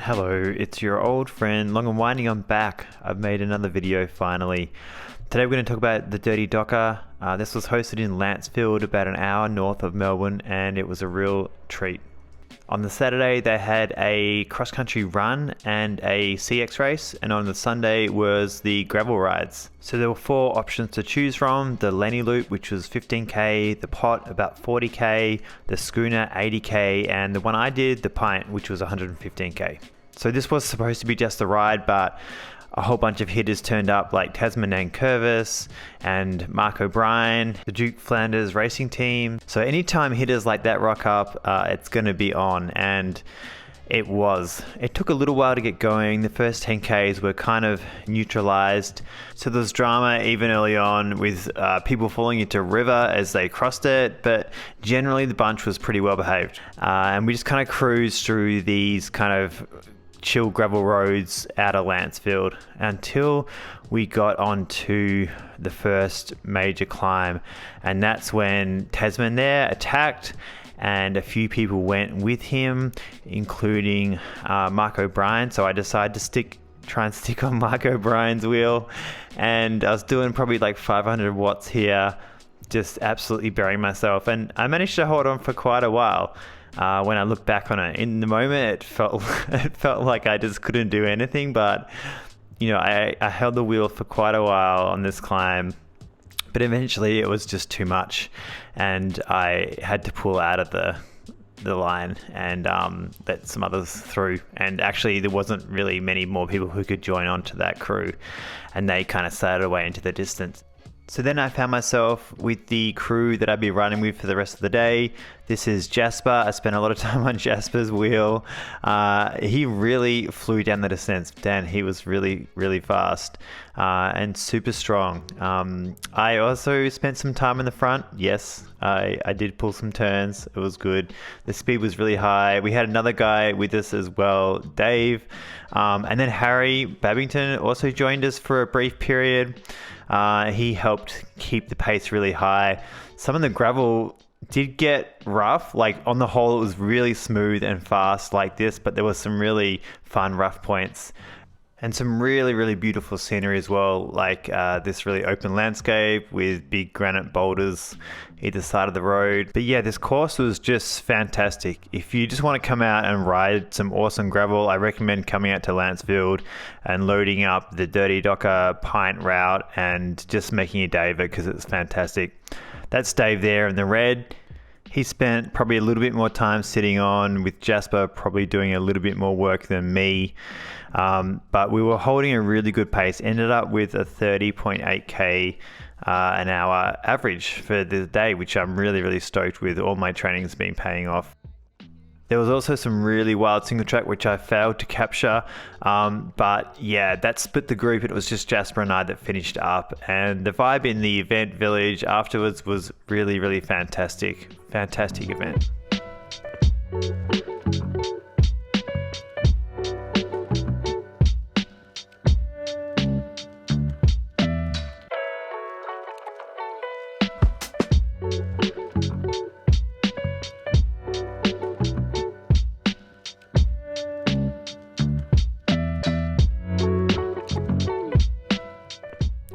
Hello, it's your old friend Long and Winding. I'm back. I've made another video finally. Today we're going to talk about the Dirty Docker. This was hosted in Lancefield, about an hour north of Melbourne, and it was a real treat. On the Saturday they had a cross-country run and a CX race, and on the Sunday was the gravel rides. So there were 4 options to choose from: the Lenny Loop, which was 15k, the Pot about 40k, the Schooner 80k, and the one I did, the Pint, which was 115k. So this was supposed to be just a ride, but a whole bunch of hitters turned up, like Tasman and Curvis and Mark O'Brien, the Duke Flanders racing team. So anytime hitters like that rock up, it's going to be on, and it was. It took a little while to get going. The first 10Ks were kind of neutralized. So there was drama even early on with people falling into river as they crossed it, but generally the bunch was pretty well behaved. And we just kind of cruised through these kind of chill gravel roads out of Lancefield until we got onto the first major climb, and that's when Tasman there attacked and a few people went with him, including Mark O'Brien. So I decided to try and stick on Mark O'Brien's wheel, and I was doing probably like 500 watts here, just absolutely burying myself, and I managed to hold on for quite a while. When I look back on it, in the moment, it felt like I just couldn't do anything. But you know, I held the wheel for quite a while on this climb, but eventually it was just too much, and I had to pull out of the line and let some others through. And actually, there wasn't really many more people who could join onto that crew, and they kind of sailed away into the distance. So then I found myself with the crew that I'd be running with for the rest of the day. This is Jasper. I spent a lot of time on Jasper's wheel. He really flew down the descents. Dan, he was really, really fast and super strong. I also spent some time in the front. Yes, I did pull some turns. It was good. The speed was really high. We had another guy with us as well, Dave. And then Harry Babington also joined us for a brief period. He helped keep the pace really high. Some of the gravel did get rough. Like on the whole, it was really smooth and fast like this, but there was some really fun rough points and some really, really beautiful scenery as well, like this really open landscape with big granite boulders either side of the road. But yeah, this course was just fantastic. If you just want to come out and ride some awesome gravel, I recommend coming out to Lancefield and loading up the Dirty Docker Pint route and just making a day of it, because it's fantastic. That's Dave there in the red. He spent probably a little bit more time sitting on, with Jasper probably doing a little bit more work than me. But we were holding a really good pace, ended up with a 30.8k an hour average for the day, which I'm really, really stoked with. All my training's been paying off. There was also some really wild single track, which I failed to capture. But yeah, that split the group. It was just Jasper and I that finished up. And the vibe in the event village afterwards was really, really fantastic. Fantastic event.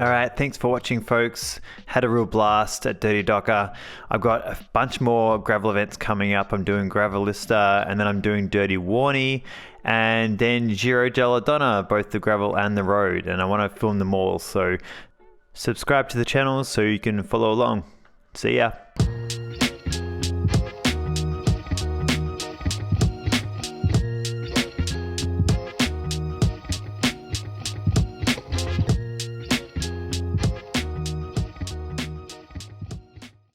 Alright, thanks for watching, folks. Had a real blast at Dirty Docker. I've got a bunch more gravel events coming up. I'm doing Gravelista, and then I'm doing Dirty Warney, and then Giro della Donna, both the gravel and the road, and I want to film them all. So subscribe to the channel so you can follow along. See ya.